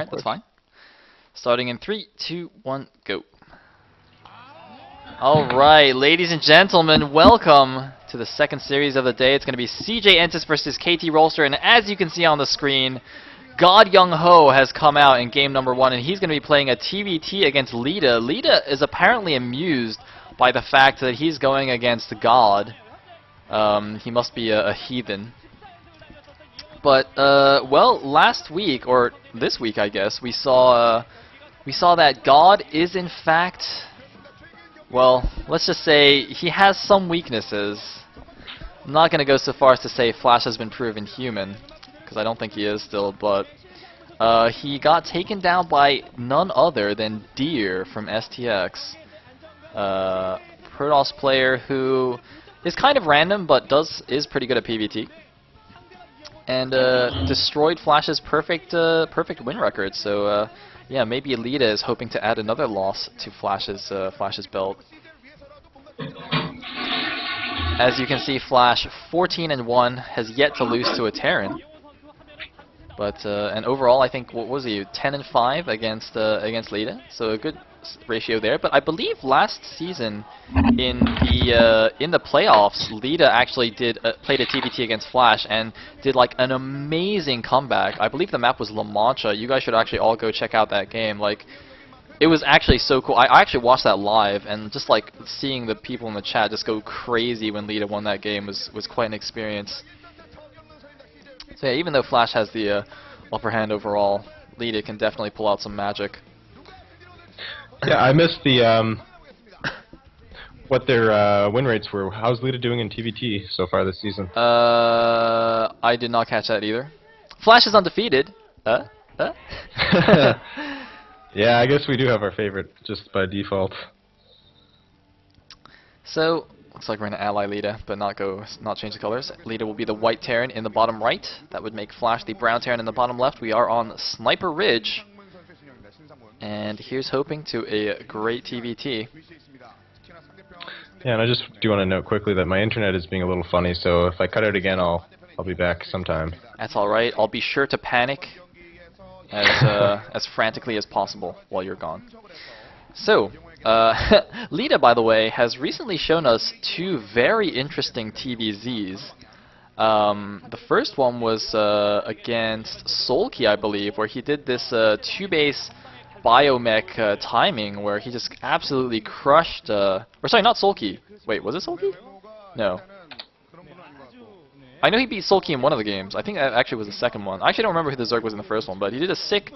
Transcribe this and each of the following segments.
Alright, that's fine. Starting in 3, 2, 1, go. Alright, ladies and gentlemen, welcome to the second series of the day. It's going to be CJ Entis versus KT Rolster, and as you can see on the screen, God Young Ho has come out in game number 1, and he's going to be playing a TVT against Leta. Leta is apparently amused by the fact that he's going against God. He must be a heathen. But, well, last week, or this week I guess, we saw that God is in fact, well, let's just say he has some weaknesses. I'm not going to go so far as to say Flash has been proven human, because I don't think he is still, but he got taken down by none other than Deer from STX. Protoss player who is kind of random, but is pretty good at PvT. And destroyed Flash's perfect win record. So yeah, maybe Leta is hoping to add another loss to Flash's belt. As you can see, Flash 14-1 has yet to lose to a Terran. But and overall, I think what was he 10-5 against Leta, so a good ratio there. But I believe last season in the playoffs, Leta actually played a TVT against Flash and did like an amazing comeback. I believe the map was La Mancha. You guys should actually all go check out that game. Like, it was actually so cool. I actually watched that live, and just like seeing the people in the chat just go crazy when Leta won that game was quite an experience. So yeah, even though Flash has the upper hand overall, Leta can definitely pull out some magic. Yeah, I missed the what their win rates were. How's Leta doing in TVT so far this season? I did not catch that either. Flash is undefeated. Yeah, I guess we do have our favorite just by default. So looks like we're gonna ally Leta, but not change the colors. Leta will be the white Terran in the bottom right. That would make Flash the brown Terran in the bottom left. We are on Sniper Ridge. And here's hoping to a great TVT. Yeah, and I just do want to note quickly that my internet is being a little funny, so if I cut out again, I'll be back sometime. That's all right. I'll be sure to panic as frantically as possible while you're gone. So, Leta, by the way, has recently shown us two very interesting TVZs. The first one was against Solky, I believe, where he did this two-base biomech timing where he just absolutely crushed, or sorry, not Solky. Wait, was it Solky? No. I know he beat Solky in one of the games. I think that actually was the second one. I actually don't remember who the Zerg was in the first one, but he did a sick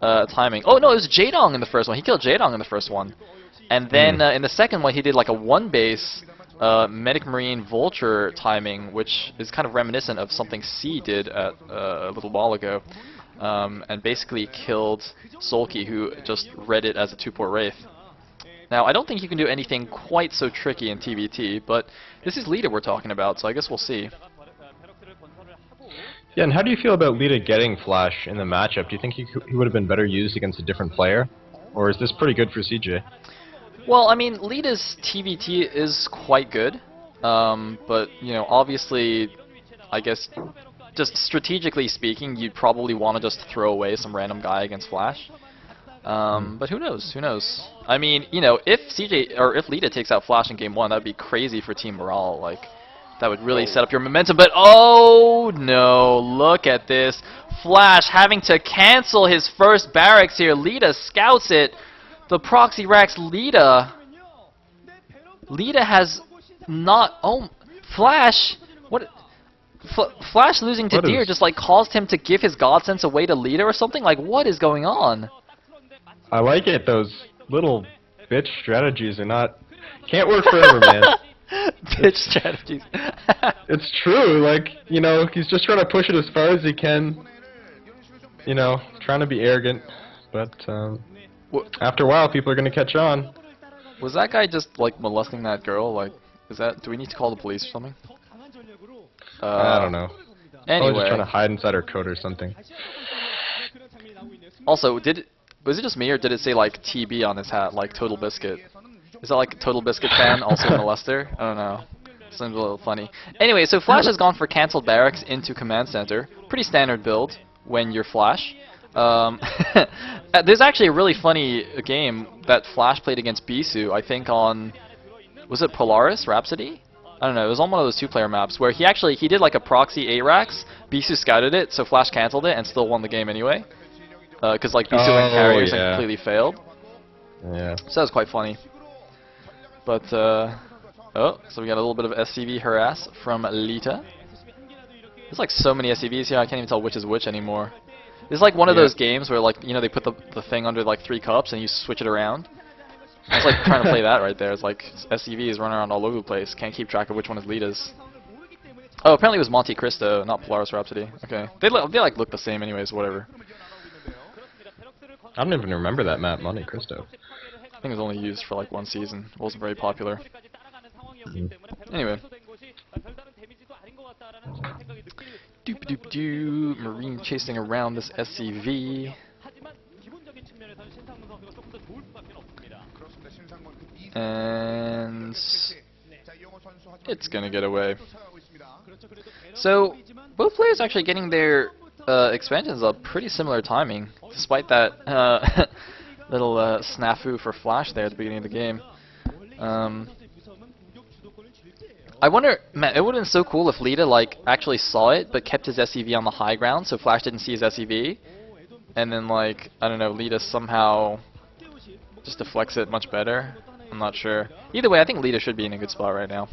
timing. Oh no, it was Jaedong in the first one. He killed Jaedong in the first one. And then in the second one he did like a one-base Medic Marine Vulture timing, which is kind of reminiscent of something C did a little while ago. And basically killed Solky, who just read it as a 2-port Wraith. Now, I don't think you can do anything quite so tricky in TVT, but this is Leta we're talking about, so I guess we'll see. Yeah, and how do you feel about Leta getting Flash in the matchup? Do you think he would have been better used against a different player? Or is this pretty good for CJ? Well, I mean, Leta's TVT is quite good, but, you know, obviously, I guess, just strategically speaking, you'd probably want to just throw away some random guy against Flash. But who knows? Who knows? I mean, you know, if Leta takes out Flash in game 1, that'd be crazy for team morale. Like, that would really set up your momentum. But oh no! Look at this. Flash having to cancel his first barracks here. Leta scouts it. The proxy racks Leta. Leta has not. Oh, Flash. What? Flash losing to Deer just like caused him to give his God Sense away to Leta or something? Like, what is going on? I like it. Those little bitch strategies are can't work forever, man. Bitch strategies. It's true. Like, you know, he's just trying to push it as far as he can. You know, trying to be arrogant, but after a while, people are gonna catch on. Was that guy just like molesting that girl? Like, do we need to call the police or something? I don't know. Anyway, just trying to hide inside her coat or something. Also, was it just me or did it say like TB on his hat, like Total Biscuit? Is that like a Total Biscuit fan, also a molester? I don't know. Seems a little funny. Anyway, so Flash has gone for canceled barracks into command center. Pretty standard build when you're Flash. There's actually a really funny game that Flash played against Bisu, I think on, was it Polaris Rhapsody? I don't know, it was on one of those two-player maps where he did like a proxy A-Rax, Bisu scouted it, so Flash cancelled it and still won the game anyway. Because like Bisu went carriers and completely failed. Yeah. So that was quite funny. But, oh, so we got a little bit of SCV harass from Leta. There's like so many SCVs here, I can't even tell which is which anymore. It's like one of those games where like, you know, they put the thing under like 3 cups and you switch it around. It's like trying to play that right there. It's like SCVs running around all over the place. Can't keep track of which one is Leta's. Oh, apparently it was Monte Cristo, not Polaris Rhapsody. Okay. They like look the same anyways, whatever. I don't even remember that map, Monte Cristo. I think it was only used for like 1 season. It wasn't very popular. Anyway. Doop doop doo. Marine chasing around this SCV. And it's gonna get away. So both players actually getting their expansions up pretty similar timing, despite that little snafu for Flash there at the beginning of the game. I wonder, man, it would have been so cool if Leta like actually saw it but kept his SCV on the high ground so Flash didn't see his SCV, and then like, I don't know, Leta somehow just deflects it much better. I'm not sure. Either way, I think Leta should be in a good spot right now.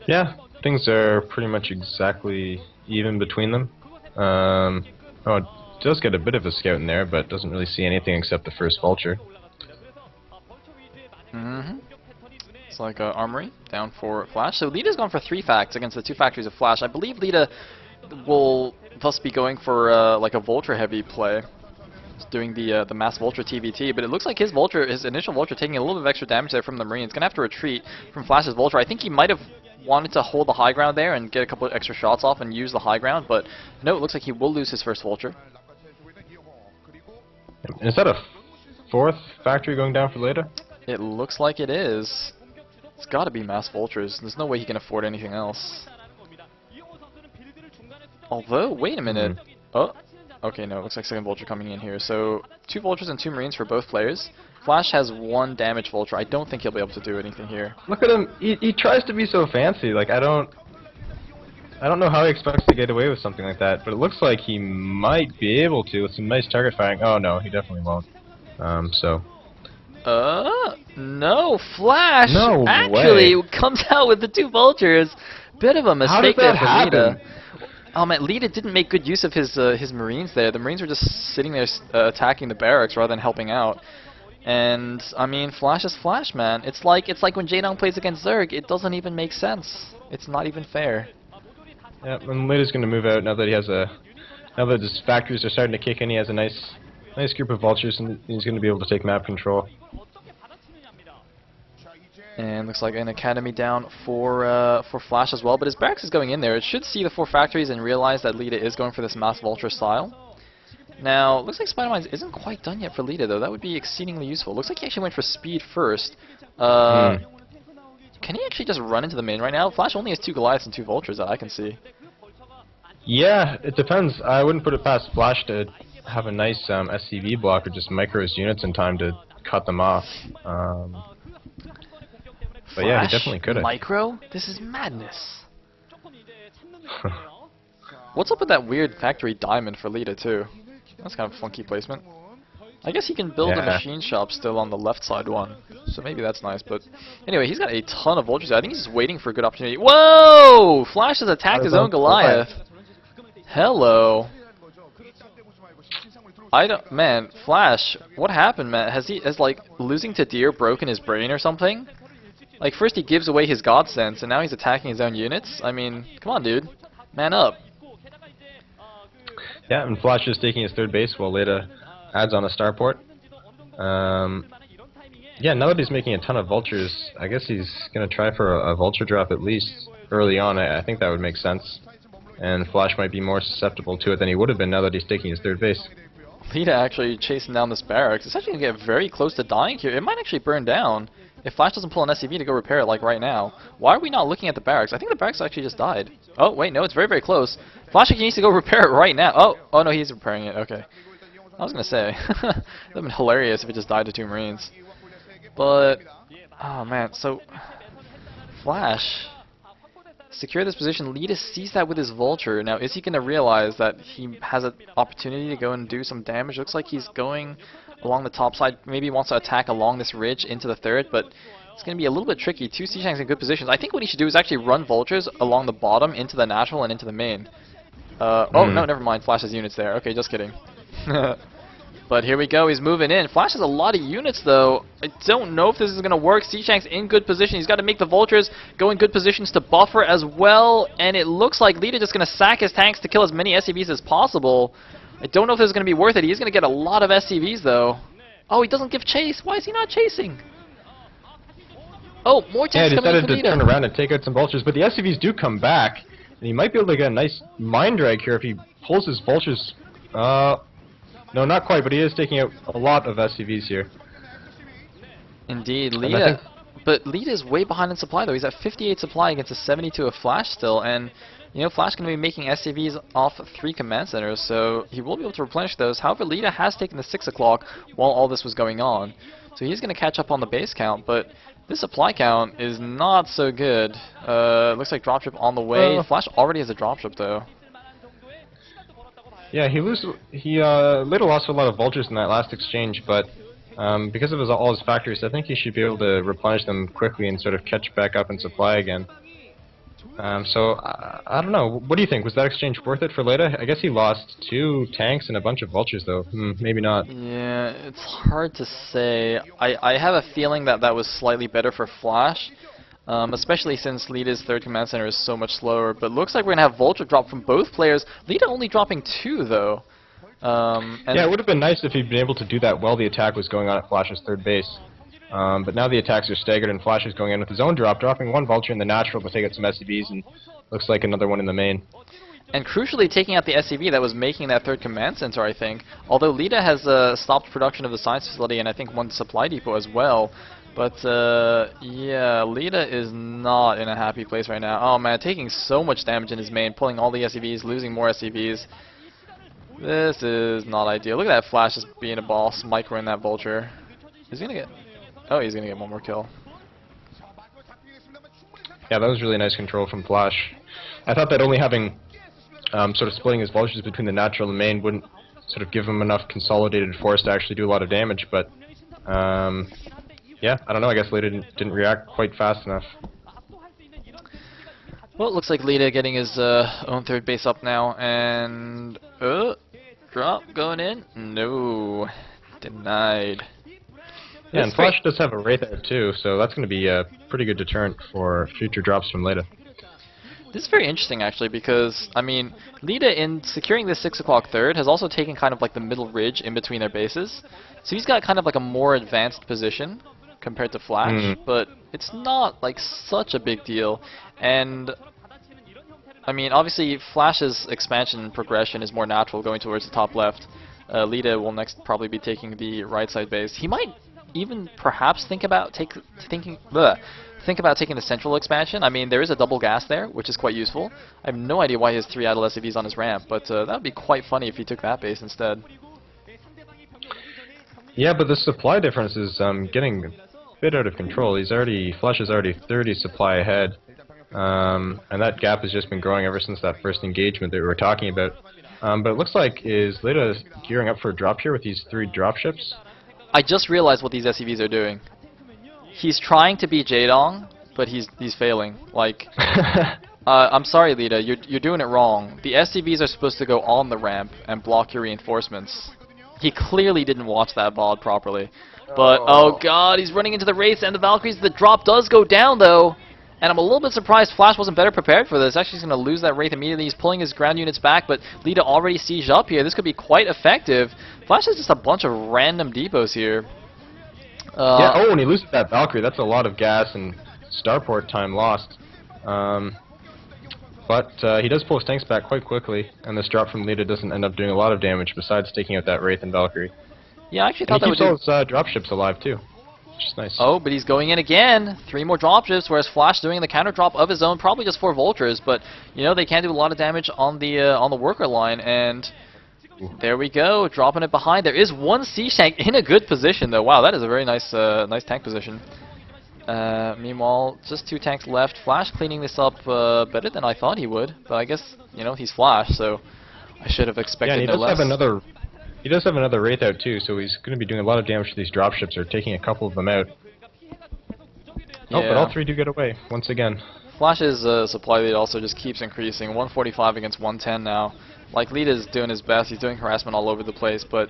Yeah, things are pretty much exactly even between them. Oh, it does get a bit of a scout in there, but doesn't really see anything except the first vulture. It's like Armory down for Flash. So Leta's gone for 3 facts against the 2 factories of Flash. I believe Leta will thus be going for like a vulture heavy play. Doing the mass vulture TVT, but it looks like his initial vulture taking a little bit of extra damage there from the Marine. He's gonna have to retreat from Flash's vulture. I think he might have wanted to hold the high ground there and get a couple of extra shots off and use the high ground, but no, it looks like he will lose his first vulture. Is that a 4th factory going down for Leta? It looks like it is. It's got to be mass vultures. There's no way he can afford anything else. Although, wait a minute. Oh. Okay, no, it looks like second vulture coming in here. So, 2 vultures and 2 marines for both players. Flash has 1 damage vulture. I don't think he'll be able to do anything here. Look at him. He tries to be so fancy. Like I don't know how he expects to get away with something like that, but it looks like he might be able to with some nice target firing. Oh no, he definitely won't. No, Flash No actually way. comes out with the 2 vultures. Bit of a mistake there for Leta. Oh man, Leta didn't make good use of his Marines there. The Marines were just sitting there attacking the barracks rather than helping out. And I mean, Flash is Flash, man. It's like when Jaedong plays against Zerg. It doesn't even make sense. It's not even fair. Yep, and Leta's going to move out now that he has now that his factories are starting to kick in. He has a nice group of vultures, and he's going to be able to take map control. And looks like an academy down for Flash as well, but his barracks is going in there. It should see the 4 factories and realize that Leta is going for this mass vulture style. Now, looks like Spider Mines isn't quite done yet for Leta though. That would be exceedingly useful. Looks like he actually went for speed first. Can he actually just run into the main right now? Flash only has 2 Goliaths and 2 vultures that I can see. Yeah, it depends. I wouldn't put it past Flash to have a nice SCV block or just micro his units in time to cut them off. But yeah, he definitely could have. Micro? This is madness. What's up with that weird factory diamond for Leta too? That's kind of funky placement. I guess he can build a machine shop still on the left side one, so maybe that's nice. But anyway, he's got a ton of vultures. I think he's just waiting for a good opportunity. Whoa! Flash has attacked his own Goliath. Hello. Man, Flash, what happened, man? Has like losing to Deer broken his brain or something? Like first he gives away his God Sense, and now he's attacking his own units? I mean, come on, dude. Man up. Yeah, and Flash is taking his 3rd base while Leta adds on a starport. Yeah, now that he's making a ton of vultures, I guess he's going to try for a vulture drop at least early on. I think that would make sense. And Flash might be more susceptible to it than he would have been now that he's taking his 3rd base. Leta actually chasing down this barracks. It's actually going to get very close to dying here. It might actually burn down if Flash doesn't pull an SCV to go repair it like right now. Why are we not looking at the barracks? I think the barracks actually just died. Oh, wait, no, it's very, very close. Flash needs to go repair it right now. Oh, no, he's repairing it. Okay. I was going to say, that would have been hilarious if it just died to 2 Marines. But, oh, man, so, Flash, secure this position. Leta sees that with his Vulture. Now, is he going to realize that he has an opportunity to go and do some damage? Looks like he's going along the top side. Maybe he wants to attack along this ridge into the third, but it's going to be a little bit tricky. 2 Siege Tanks in good positions. I think what he should do is actually run Vultures along the bottom into the natural and into the main. Oh, no, never mind. Flash has units there. Okay, just kidding. But here we go. He's moving in. Flash has a lot of units, though. I don't know if this is going to work. Siege Tank's in good position. He's got to make the Vultures go in good positions to buffer as well. And it looks like Leta just going to sack his tanks to kill as many SCVs as possible. I don't know if this is going to be worth it. He's going to get a lot of SCVs, though. Oh, he doesn't give chase. Why is he not chasing? Oh, more tanks coming in for Leta. Yeah, he decided to turn around and take out some Vultures. But the SCVs do come back. And he might be able to get a nice mind drag here if he pulls his Vultures. No, not quite, but he is taking out a lot of SCVs here. Indeed, Leta. But Leta is way behind in supply, though. He's at 58 supply against a 72 of Flash still. And, you know, Flash going to be making SCVs off 3 command centers, so he will be able to replenish those. However, Leta has taken the 6 o'clock while all this was going on. So he's going to catch up on the base count, but this supply count is not so good. Looks like dropship on the way. Flash already has a dropship, though. Yeah, Leta lost a lot of Vultures in that last exchange, but because of all his factories, I think he should be able to replenish them quickly and sort of catch back up in supply again. So, I don't know. What do you think? Was that exchange worth it for Leta? I guess he lost 2 tanks and a bunch of Vultures, though. Maybe not. Yeah, it's hard to say. I have a feeling that that was slightly better for Flash. Especially since Leta's 3rd command center is so much slower. But looks like we're going to have Vulture drop from both players. Leta only dropping 2, though. Yeah, it would have been nice if he'd been able to do that while the attack was going on at Flash's 3rd base. But now the attacks are staggered and Flash is going in with his own drop, dropping 1 Vulture in the natural to take out some SCVs, and looks like another one in the main. And crucially taking out the SCV that was making that 3rd command center, I think. Although Leta has stopped production of the science facility and I think 1 supply depot as well. But, yeah, Leta is not in a happy place right now. Oh, man, taking so much damage in his main, pulling all the SCVs, losing more SCVs. This is not ideal. Look at that Flash just being a boss, microing that Vulture. Is he going to get... Oh, he's going to get 1 more kill. Yeah, that was really nice control from Flash. I thought that only having, sort of splitting his Vultures between the natural and the main wouldn't sort of give him enough consolidated force to actually do a lot of damage, but, yeah, I don't know, I guess Leta didn't react quite fast enough. Well, it looks like Leta getting his own 3rd base up now, and... drop going in? No. Denied. Yeah, and Flash does have a Wraith there too, so that's going to be a pretty good deterrent for future drops from Leta. This is very interesting, actually, because, I mean, Leta, in securing this 6 o'clock 3rd, has also taken kind of like the middle ridge in between their bases. So he's got kind of like a more advanced position compared to Flash, but it's not like such a big deal. And I mean, obviously Flash's expansion and progression is more natural going towards the top left. Leta will next probably be taking the right side base. He might even perhaps think about taking the central expansion. I mean, there is a double gas there, which is quite useful. I have no idea why he has 3 idle SCVs on his ramp, but that would be quite funny if he took that base instead. Yeah, but the supply difference is getting a bit out of control. Flash is already 30 supply ahead, and that gap has just been growing ever since that first engagement that we were talking about. But it looks like Leta gearing up for a drop here with these 3 dropships? I just realized what these SCVs are doing. He's trying to be Jaedong, but he's failing. Like, I'm sorry, Leta, you're doing it wrong. The SCVs are supposed to go on the ramp and block your reinforcements. He clearly didn't watch that VOD properly. But, oh god, he's running into the Wraiths and the Valkyries. The drop does go down, though. And I'm a little bit surprised Flash wasn't better prepared for this. Actually, he's going to lose that Wraith immediately. He's pulling his ground units back, but Leta already sieged up here. This could be quite effective. Flash has just a bunch of random depots here. Yeah, oh, when he loses that Valkyrie, that's a lot of gas and starport time lost. But he does pull his tanks back quite quickly, and this drop from Leta doesn't end up doing a lot of damage besides taking out that Wraith and Valkyrie. Yeah, I actually thought and that would do... keeps all his dropships alive, too. which is nice. Oh, but he's going in again. 3 more dropships, whereas Flash doing the counter drop of his own, probably just 4 Vultures, but you know they can do a lot of damage on the worker line, and there we go, dropping it behind. There is one siege tank in a good position though. Wow, that is a very nice nice tank position. Meanwhile, just 2 tanks left. Flash cleaning this up better than I thought he would, but I guess you know he's Flash, so I should have expected yeah, and no less. He does have another Wraith out too, so he's going to be doing a lot of damage to these dropships, or taking a couple of them out. Yeah. Oh, but all 3 do get away, once again. Flash's supply lead also just keeps increasing. 145 against 110 now. Like, Leta's doing his best. He's doing harassment all over the place, but,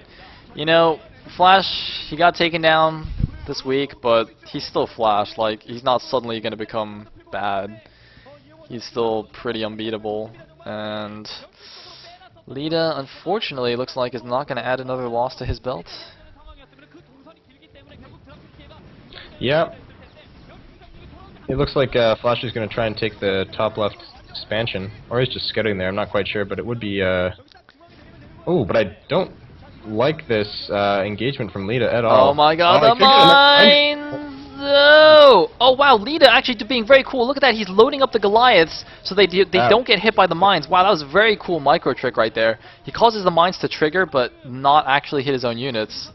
you know, Flash, he got taken down this week, but he's still Flash. Like, he's not suddenly going to become bad. He's still pretty unbeatable, and Leta, unfortunately, looks like is not going to add another loss to his belt. Yeah. It looks like Flash is going to try and take the top left expansion, or he's just scouting there, I'm not quite sure, but it would be... Oh, but I don't like this engagement from Leta at all. Oh my god, the mines! No! Oh wow, Leta actually being very cool. Look at that, he's loading up the Goliaths so they don't get hit by the mines. Wow, that was a very cool micro trick right there. He causes the mines to trigger, but not actually hit his own units.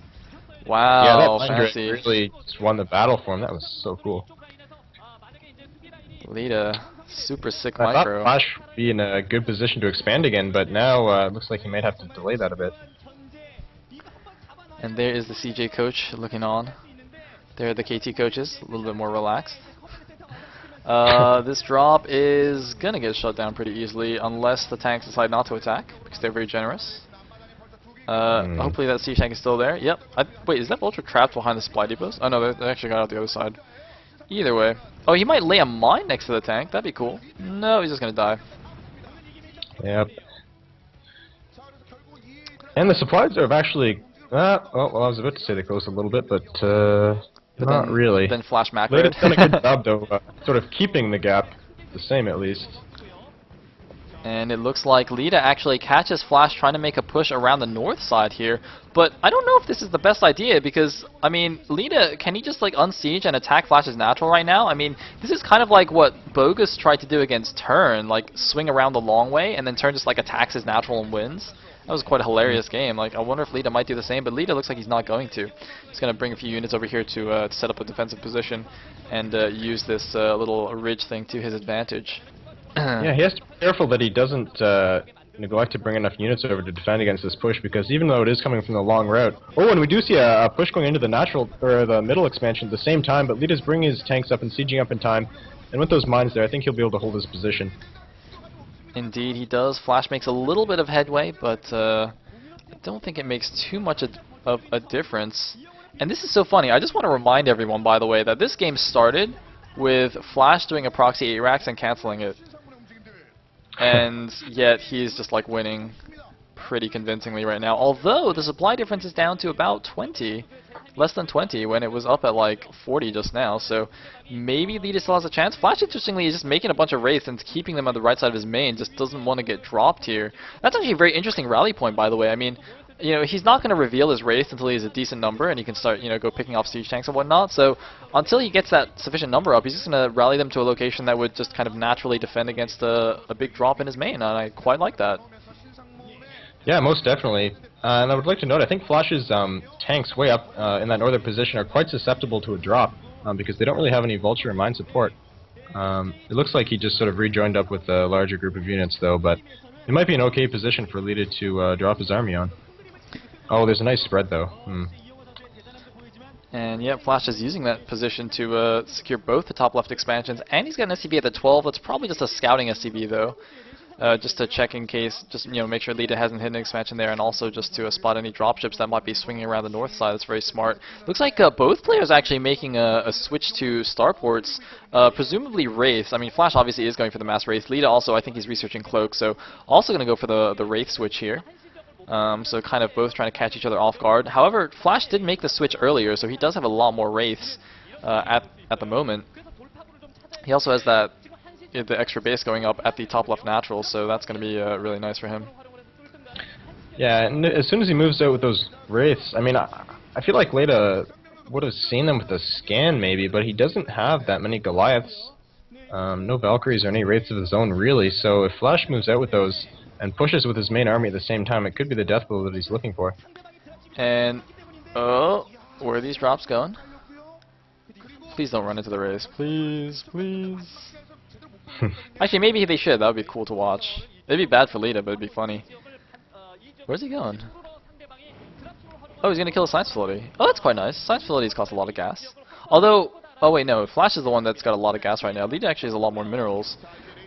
Wow, yeah, that mine fancy. really just won the battle for him. That was so cool. Leta, super sick I micro. thought Flash would be in a good position to expand again, but now it looks like he might have to delay that a bit. And there is the CJ coach looking on. There are the KT coaches, a little bit more relaxed. This drop is gonna get shut down pretty easily unless the tanks decide not to attack, because they're very generous. Hopefully that siege tank is still there. Yep. Wait, is that vulture trapped behind the supply depots? Oh no, they actually got out the other side. Either way. Oh, he might lay a mine next to the tank. That'd be cool. No, he's just gonna die. Yep. And the supplies have actually... well, I was about to say they closed a little bit, but not really. Then Flash macro. Leta's done a good job, though, sort of keeping the gap the same, at least. And it looks like Leta actually catches Flash trying to make a push around the north side here. But I don't know if this is the best idea because, I mean, Leta, can he just like unsiege and attack Flash's natural right now? I mean, this is kind of like what Bogus tried to do against Turn, like swing around the long way and then Turn just like attacks his natural and wins. That was quite a hilarious game. Like, I wonder if Leta might do the same, but Leta looks like he's not going to. He's going to bring a few units over here to set up a defensive position and use this little ridge thing to his advantage. Yeah, he has to be careful that he doesn't neglect to bring enough units over to defend against this push, because even though it is coming from the long route... Oh, and we do see a push going into the natural, or the middle expansion at the same time, but Leta's bringing his tanks up and sieging up in time, and with those mines there, I think he'll be able to hold his position. Indeed, he does. Flash makes a little bit of headway, but I don't think it makes too much of a difference. And this is so funny. I just want to remind everyone, by the way, that this game started with Flash doing a proxy 8 racks and canceling it. And yet he's just like winning pretty convincingly right now. Although the supply difference is down to about 20. Less than 20 when it was up at like 40 just now, so maybe Leta still has a chance. Flash, interestingly, is just making a bunch of wraiths and keeping them on the right side of his main, just doesn't want to get dropped here. That's actually a very interesting rally point, by the way. I mean, you know, he's not going to reveal his wraiths until he has a decent number and he can start, you know, go picking off siege tanks and whatnot, so until he gets that sufficient number up, he's just going to rally them to a location that would just kind of naturally defend against a big drop in his main, and I quite like that. Yeah, most definitely. And I would like to note, I think Flash's tanks way up in that northern position are quite susceptible to a drop, because they don't really have any vulture or mine support. It looks like he just sort of rejoined up with a larger group of units, though, but it might be an okay position for Leta to drop his army on. Oh, there's a nice spread, though. And yeah, Flash is using that position to secure both the top left expansions, and he's got an SCV at the 12. It's probably just a scouting SCV, though. Just to check in case, just, you know, make sure Leta hasn't hit an expansion there, and also just to spot any dropships that might be swinging around the north side. That's very smart. Looks like both players actually making a switch to starports, presumably Wraiths. I mean, Flash obviously is going for the mass Wraith. Leta also, I think he's researching Cloak, so also going to go for the Wraith switch here. So kind of both trying to catch each other off guard. However, Flash did make the switch earlier, so he does have a lot more Wraiths at the moment. He also has that the extra base going up at the top left natural, so that's going to be really nice for him. Yeah, and as soon as he moves out with those Wraiths, I mean, I feel like Leta would have seen them with a scan maybe, but he doesn't have that many Goliaths. No Valkyries or any Wraiths of his own really, so if Flash moves out with those and pushes with his main army at the same time, it could be the death blow that he's looking for. And, oh, where are these drops going? Please don't run into the race. Please, please. Actually, maybe they should. That would be cool to watch. It'd be bad for Leta, but it'd be funny. Where's he going? Oh, he's gonna kill a science facility. Oh, that's quite nice. Science facilities cost a lot of gas. Although, oh wait, no. Flash is the one that's got a lot of gas right now. Leta actually has a lot more minerals.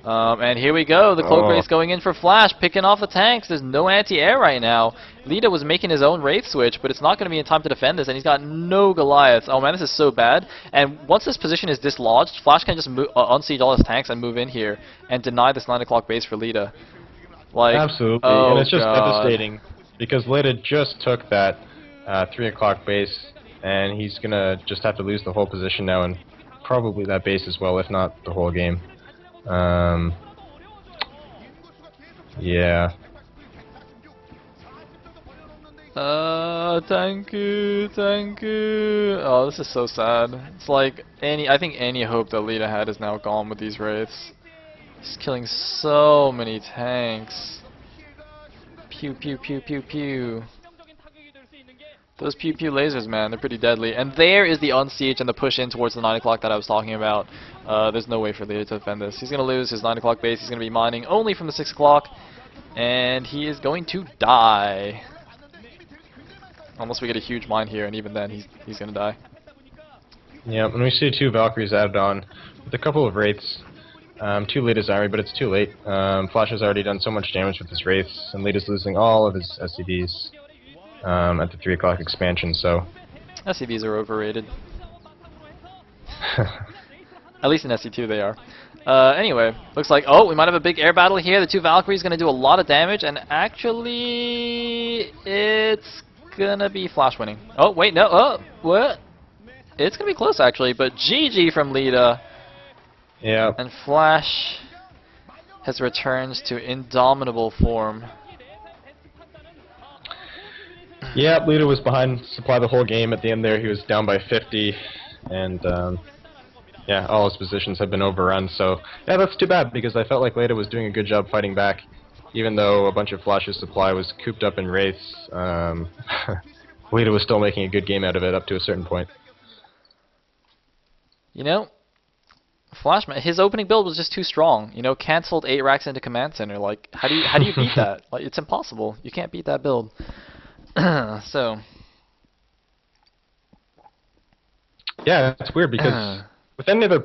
And here we go. The Cloak Wraith's going in for Flash, picking off the tanks. There's no anti-air right now. Leta was making his own Wraith switch, but it's not going to be in time to defend this, and he's got no Goliaths. Oh man, this is so bad. And once this position is dislodged, Flash can just unsiege all his tanks and move in here and deny this 9 o'clock base for Leta. Like, absolutely, oh and it's just God. devastating because Leta just took that 3 o'clock base, and he's gonna just have to lose the whole position now, and probably that base as well, if not the whole game. Yeah. Thank you, thank you. Oh, this is so sad. It's like I think any hope that Leta had is now gone with these Wraiths. He's killing so many tanks. Pew pew pew pew pew. Those pew pew lasers, man, they're pretty deadly. And there is the unsiege and the push in towards the 9 o'clock that I was talking about. There's no way for Leta to defend this. He's going to lose his 9 o'clock base. He's going to be mining only from the 6 o'clock. And he is going to die. Unless we get a huge mine here, and even then he's going to die. Yeah, and we see 2 Valkyries added on with a couple of Wraiths. 2 Leta's army, but it's too late. Flash has already done so much damage with his Wraiths, and Leta's losing all of his SCVs. At the 3 o'clock expansion, so... SCVs are overrated. At least in SC2 they are. Anyway, looks like, oh, we might have a big air battle here. The 2 Valkyries going to do a lot of damage, and actually, it's going to be Flash winning. Oh, wait, no, oh, what? It's going to be close, actually, but GG from Leta. Yeah. And Flash has returned to indomitable form. Yeah, Leta was behind supply the whole game. At the end there, he was down by 50, and yeah, all his positions have been overrun. So yeah, that's too bad because I felt like Leta was doing a good job fighting back, even though a bunch of Flash's supply was cooped up in Wraiths. Leta was still making a good game out of it up to a certain point. You know, Flashman, his opening build was just too strong. You know, canceled 8 racks into Command Center. Like, how do you beat that? Like, it's impossible. You can't beat that build. So. Yeah, it's weird because with any other